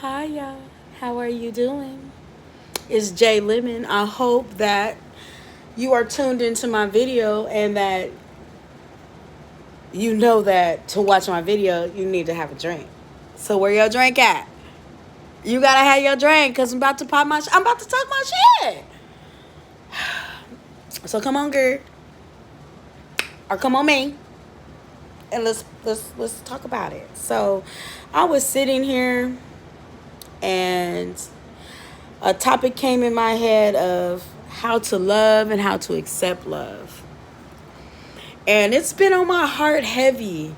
Hi, y'all. How are you doing? It's Jay Lemon. I hope that you are tuned into my video and that you know that to watch my video, you need to have a drink. So where your drink at? You gotta have your drink because I'm about to pop my. I'm about to talk my shit. So come on, girl, or come on, me, and let's talk about it. So I was sitting here and a topic came in my head of how to love and how to accept love. And it's been on my heart heavy.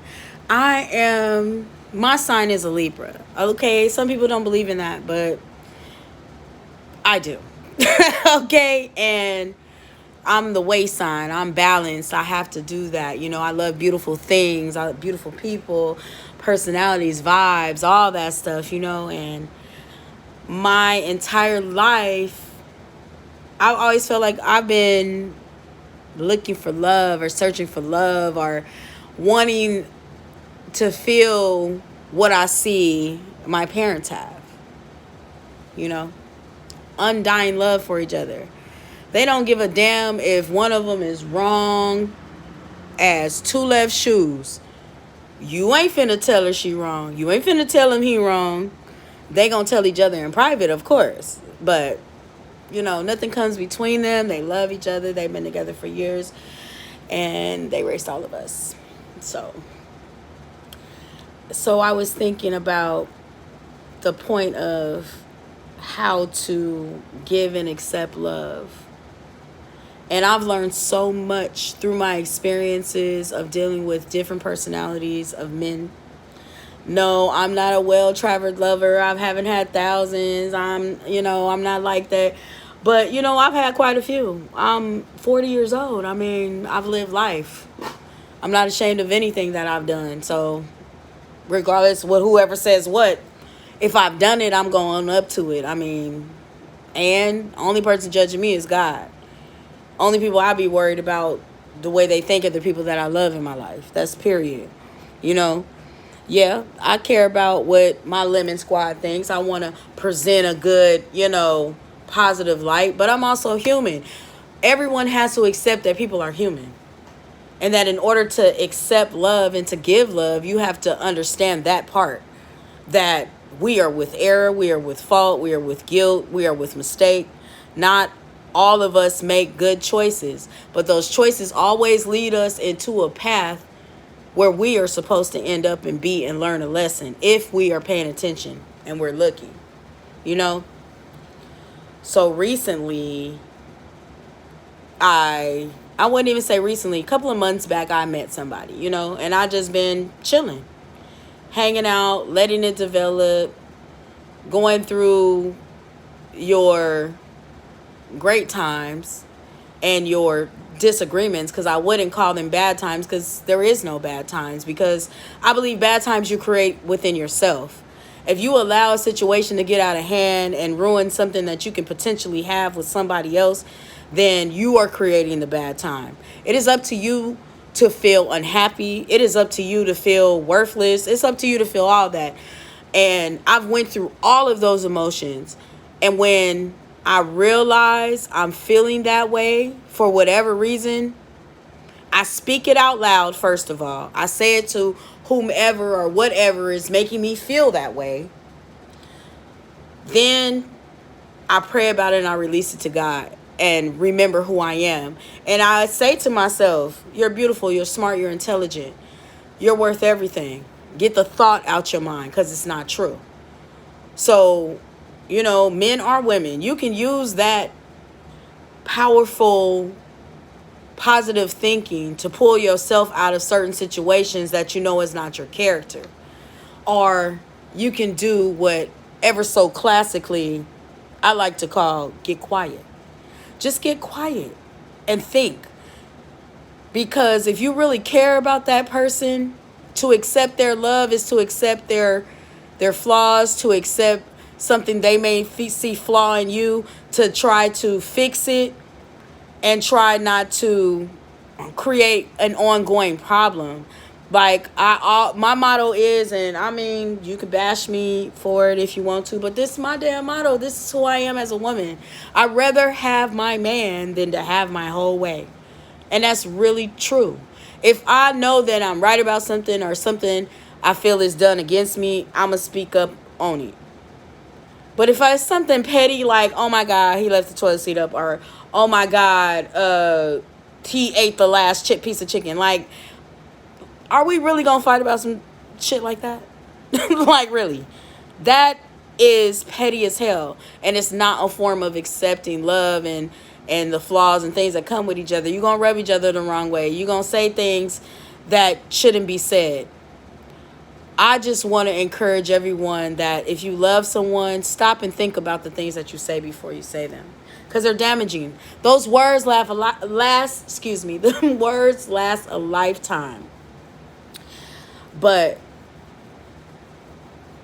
My sign is a Libra. Okay, some people don't believe in that, but I do. Okay, and I'm the way sign. I'm balanced. I have to do that. I love beautiful things, I love beautiful people, personalities, vibes, all that stuff, and my entire life, I always felt like I've been looking for love or searching for love or wanting to feel what I see my parents have. You know, undying love for each other. They don't give a damn if one of them is wrong as two left shoes. You ain't finna tell her she wrong. You ain't finna tell him he wrong. They gonna tell each other in private, of course. But nothing comes between them. They love each other. They've been together for years. And they raised all of us. So I was thinking about the point of how to give and accept love. And I've learned so much through my experiences of dealing with different personalities of men. No, I'm not a well-traveled lover. I haven't had thousands. I'm not like that. But, I've had quite a few. I'm 40 years old. I mean, I've lived life. I'm not ashamed of anything that I've done. So, regardless what whoever says what, if I've done it, I'm going up to it. I mean, and only person judging me is God. Only people I be worried about the way they think of the people that I love in my life. That's period. You know? Yeah, I care about what my Lemon Squad thinks. I want to present a good, positive light. But I'm also human. Everyone has to accept that people are human. And that in order to accept love and to give love, you have to understand that part. That we are with error, we are with fault, we are with guilt, we are with mistake. Not all of us make good choices. But those choices always lead us into a path where we are supposed to end up and be and learn a lesson if we are paying attention and we're looking, you know? So recently, I wouldn't even say recently, a couple of months back, I met somebody, and I just been chilling, hanging out, letting it develop, going through your great times and your disagreements, because I wouldn't call them bad times, because there is no bad times, because I believe bad times you create within yourself. If you allow a situation to get out of hand and ruin something that you can potentially have with somebody else, then you are creating the bad time. It is up to you to feel unhappy. It is up to you to feel worthless. It's up to you to feel all that. And I've went through all of those emotions. And when I realize I'm feeling that way for whatever reason, I speak it out loud, first of all. I say it to whomever or whatever is making me feel that way. Then I pray about it and I release it to God and remember who I am. And I say to myself, you're beautiful, you're smart, you're intelligent. You're worth everything. Get the thought out your mind, because it's not true. So, men or women, you can use that powerful, positive thinking to pull yourself out of certain situations that is not your character. Or you can do what ever so classically I like to call get quiet. Just get quiet and think. Because if you really care about that person, to accept their love is to accept their flaws, to accept something they may see flaw in you, to try to fix it and try not to create an ongoing problem. Like my motto is, and I mean, you can bash me for it if you want to, but this is my damn motto. This is who I am as a woman. I'd rather have my man than to have my whole way. And that's really true. If I know that I'm right about something or something I feel is done against me, I'm going to speak up on it. But if it's something petty like, oh my God, he left the toilet seat up, or oh my God, he ate the last piece of chicken. Like, are we really going to fight about some shit like that? Like, really? That is petty as hell. And it's not a form of accepting love and the flaws and things that come with each other. You're going to rub each other the wrong way. You're going to say things that shouldn't be said. I just want to encourage everyone that if you love someone, stop and think about the things that you say before you say them, because they're damaging. Those words the words last a lifetime. But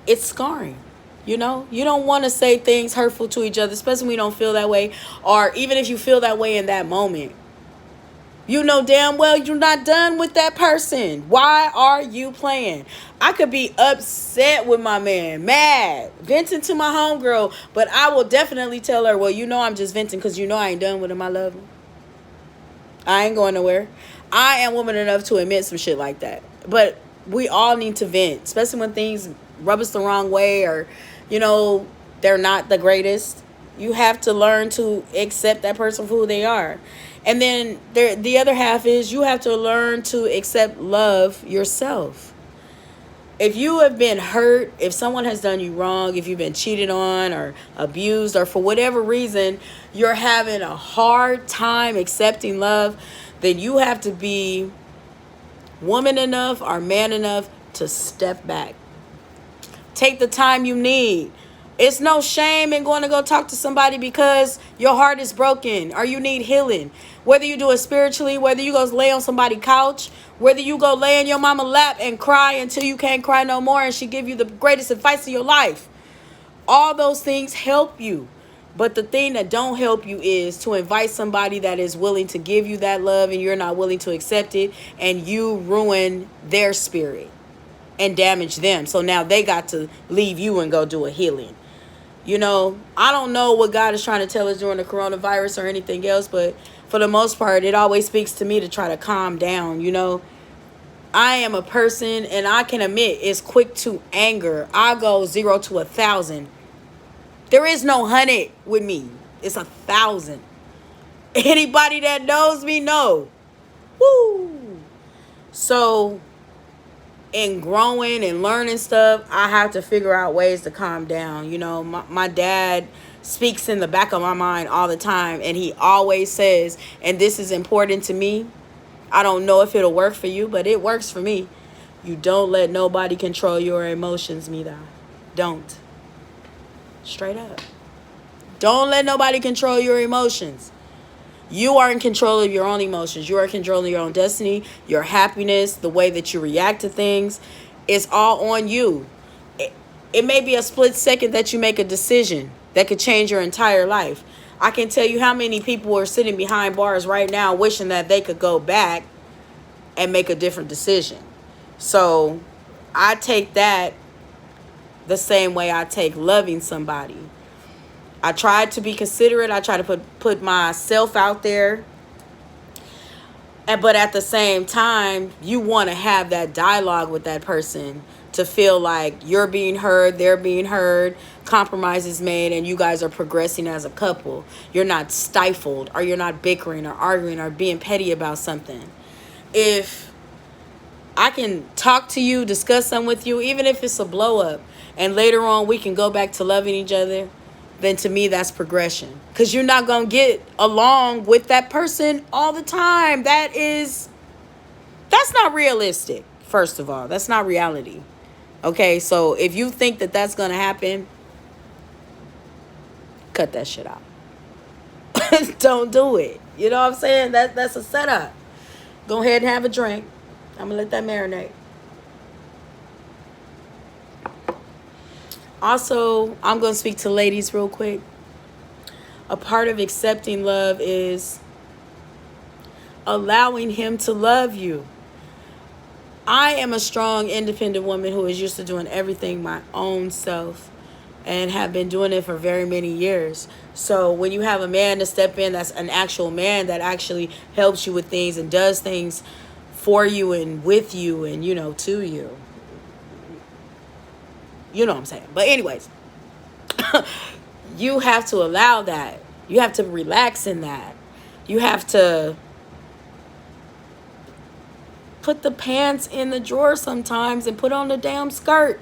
it's scarring. You know, you don't want to say things hurtful to each other, especially when you don't feel that way. Or even if you feel that way in that moment, you know damn well you're not done with that person. Why are you playing? I could be upset with my man, mad, venting to my homegirl, but I will definitely tell her, well, you know I'm just venting because you know I ain't done with him. I love him. I ain't going nowhere. I am woman enough to admit some shit like that. But we all need to vent, especially when things rub us the wrong way, or, you know, they're not the greatest. You have to learn to accept that person for who they are. And then the other half is you have to learn to accept love yourself. If you have been hurt, if someone has done you wrong, if you've been cheated on or abused, or for whatever reason you're having a hard time accepting love, then you have to be woman enough or man enough to step back. Take the time you need. It's no shame in going to go talk to somebody because your heart is broken or you need healing. Whether you do it spiritually, whether you go lay on somebody's couch, whether you go lay in your mama's lap and cry until you can't cry no more and she give you the greatest advice of your life. All those things help you. But the thing that don't help you is to invite somebody that is willing to give you that love and you're not willing to accept it, and you ruin their spirit and damage them. So now they got to leave you and go do a healing. You know, I don't know what God is trying to tell us during the coronavirus or anything else, but for the most part, it always speaks to me to try to calm down. You know, I am a person, and I can admit, is quick to anger. I go 0 to 1,000. There is no 100 with me. It's 1,000. Anybody that knows me know. Woo! So in growing and learning stuff, I have to figure out ways to calm down. You know, my dad speaks in the back of my mind all the time, and he always says, and this is important to me, I don't know if it'll work for you, but it works for me. You don't let nobody control your emotions, Mida. Don't. Straight up. Don't let nobody control your emotions. You are in control of your own emotions. You are in control of your own destiny, your happiness, the way that you react to things. It's all on you. It may be a split second that you make a decision that could change your entire life. I can tell you how many people are sitting behind bars right now wishing that they could go back and make a different decision. So I take that the same way I take loving somebody. I try to be considerate. I try to put myself out there. But at the same time, you want to have that dialogue with that person to feel like you're being heard, they're being heard, compromises made, and you guys are progressing as a couple. You're not stifled, or you're not bickering or arguing or being petty about something. If I can talk to you, discuss something with you, even if it's a blow up, and later on we can go back to loving each other, then to me that's progression. Because you're not going to get along with that person all the time. That's not realistic, first of all. That's not reality. Okay, so if you think that that's going to happen, cut that shit out. Don't do it. You know what I'm saying? That's a setup. Go ahead and have a drink. I'm going to let that marinate. Also, I'm going to speak to ladies real quick. A part of accepting love is allowing him to love you. I am a strong, independent woman who is used to doing everything my own self and have been doing it for very many years. So when you have a man to step in that's an actual man that actually helps you with things and does things for you and with you and, to you. You know what I'm saying? But anyways, you have to allow that. You have to relax in that. You have to put the pants in the drawer sometimes and put on the damn skirt.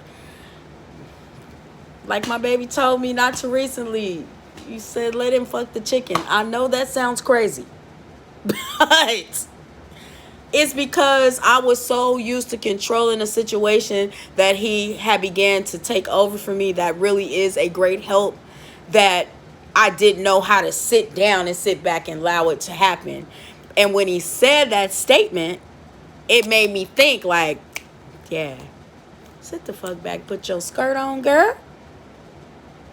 Like my baby told me not too recently. You said let him fuck the chicken. I know that sounds crazy. But it's because I was so used to controlling a situation that he had began to take over for me that really is a great help, that I didn't know how to sit down and sit back and allow it to happen. And when he said that statement, it made me think like, yeah, sit the fuck back, put your skirt on, girl.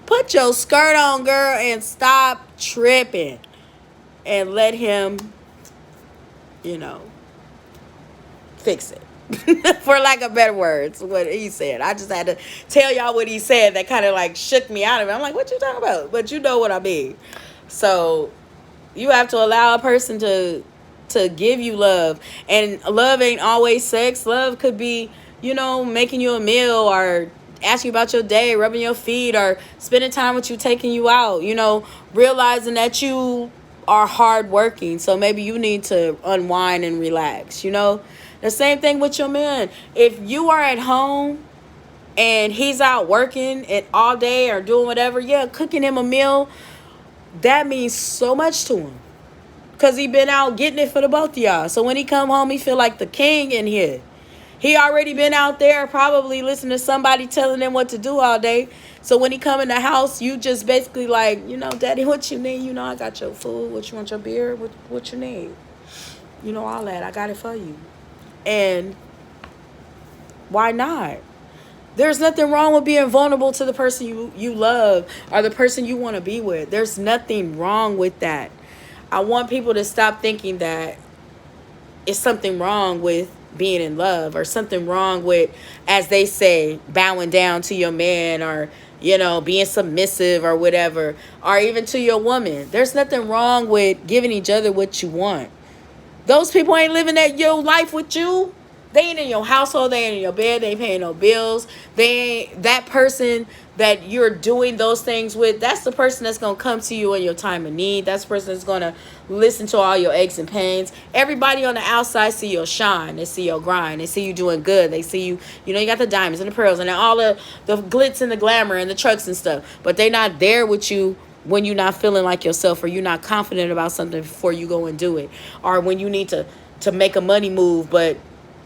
Put your skirt on, girl, and stop tripping. And let him, fix it. For lack of better words, what he said. I just had to tell y'all what he said that kind of like shook me out of it. I'm like, what you talking about? But you know what I mean. So you have to allow a person to give you love. And love ain't always sex. Love could be, making you a meal or asking you about your day, rubbing your feet, or spending time with you, taking you out, realizing that you are hardworking. So maybe you need to unwind and relax, The same thing with your man. If you are at home and he's out working it all day or doing whatever, cooking him a meal, that means so much to him. Because he been out getting it for the both of y'all. So when he come home, he feel like the king in here. He already been out there probably listening to somebody telling him what to do all day. So when he come in the house, you just basically like, daddy, what you need? I got your food. What you want, your beer? What you need? All that. I got it for you. And why not? There's nothing wrong with being vulnerable to the person you love or the person you want to be with. There's nothing wrong with that. I want people to stop thinking that it's something wrong with being in love or something wrong with, as they say, bowing down to your man or, being submissive or whatever, or even to your woman. There's nothing wrong with giving each other what you want. Those people ain't living your life with you. They ain't in your household. They ain't in your bed. They ain't paying no bills. They ain't that person that you're doing those things with. That's the person that's going to come to you in your time of need. That's the person that's going to listen to all your aches and pains. Everybody on the outside see your shine. They see your grind. They see you doing good. They see you, you got the diamonds and the pearls and all the glitz and the glamour and the trucks and stuff. But they not there with you when you're not feeling like yourself or you're not confident about something before you go and do it. Or when you need to make a money move, but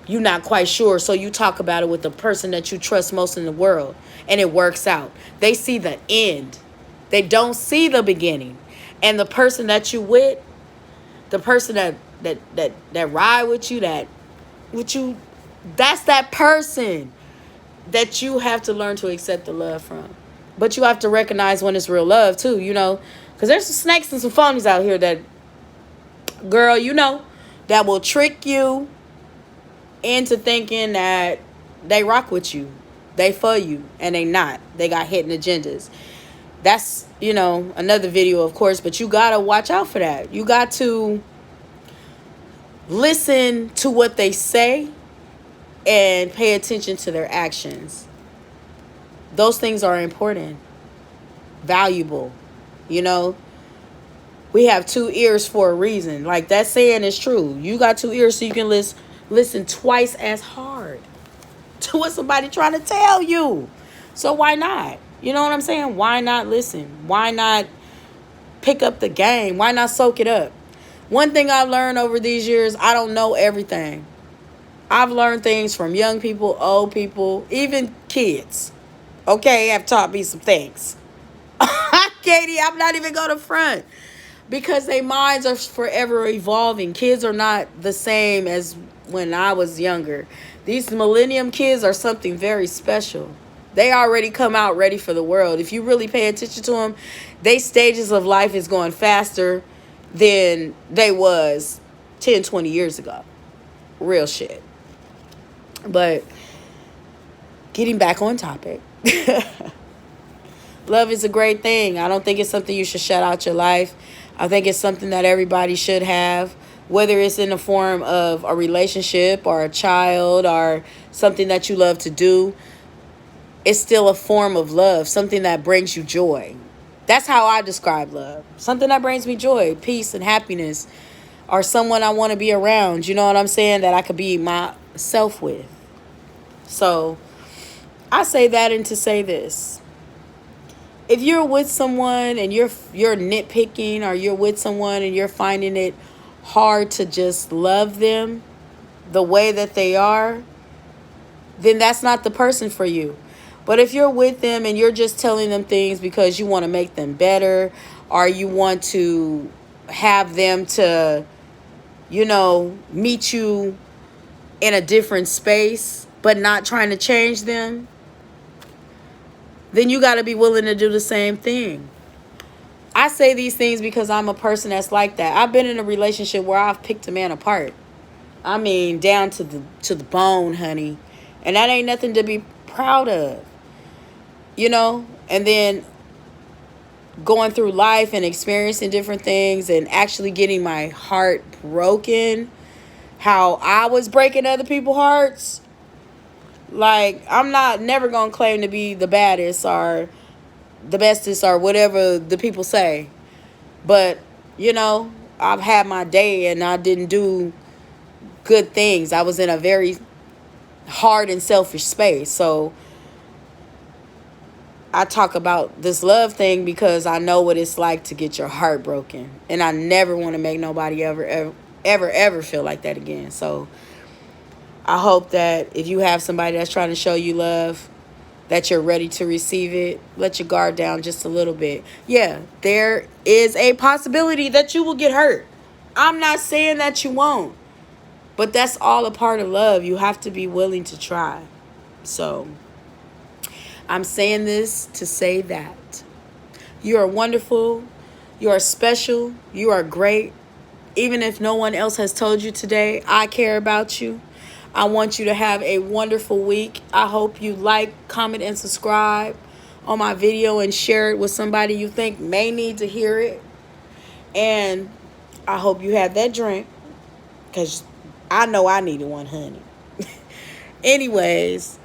you're not quite sure, so you talk about it with the person that you trust most in the world, and it works out. They see the end. They don't see the beginning. And the person that you with, the person that ride with you, that's that person that you have to learn to accept the love from. But you have to recognize when it's real love too, because there's some snakes and some phonies out here that, girl, that will trick you into thinking that they rock with you, they for you, and they not. They got hidden agendas. That's, another video, of course, but you got to watch out for that. You got to listen to what they say and pay attention to their actions. Those things are important, valuable, We have two ears for a reason. Like that saying is true. You got two ears so you can listen twice as hard to what somebody trying to tell you. So why not? You know what I'm saying? Why not listen? Why not pick up the game? Why not soak it up? One thing I've learned over these years, I don't know everything. I've learned things from young people, old people, even kids. Okay, have taught me some things. Katie, I'm not even going to front. Because their minds are forever evolving. Kids are not the same as when I was younger. These millennium kids are something very special. They already come out ready for the world. If you really pay attention to them, their stages of life is going faster than they was 10, 20 years ago. Real shit. But getting back on topic. Love is a great thing. I don't think it's something you should shut out your life. I think it's something that everybody should have, whether it's in the form of a relationship or a child or something that you love to do. It's still a form of love, something that brings you joy. That's how I describe love. Something that brings me joy, peace, and happiness, or someone I want to be around. You know what I'm saying? That I could be myself with. So I say that and to say this. If you're with someone and you're nitpicking, or you're with someone and you're finding it hard to just love them the way that they are, then that's not the person for you. But if you're with them and you're just telling them things because you want to make them better, or you want to have them to, meet you in a different space, but not trying to change them, then you got to be willing to do the same thing. I say these things because I'm a person that's like that. I've been in a relationship where I've picked a man apart. I mean, down to the bone, honey. And that ain't nothing to be proud of. And then going through life and experiencing different things and actually getting my heart broken, how I was breaking other people's hearts. Like, I'm never going to claim to be the baddest or the bestest or whatever the people say. But, I've had my day and I didn't do good things. I was in a very hard and selfish space. So I talk about this love thing because I know what it's like to get your heart broken. And I never want to make nobody ever feel like that again. So I hope that if you have somebody that's trying to show you love, that you're ready to receive it. Let your guard down just a little bit. Yeah, there is a possibility that you will get hurt. I'm not saying that you won't. But that's all a part of love. You have to be willing to try. So I'm saying this to say that you are wonderful. You are special. You are great. Even if no one else has told you today, I care about you. I want you to have a wonderful week. I hope you like, comment, and subscribe on my video and share it with somebody you think may need to hear it. And I hope you have that drink, because I know I needed one, honey. Anyways,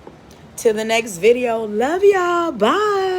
till the next video. Love y'all. Bye.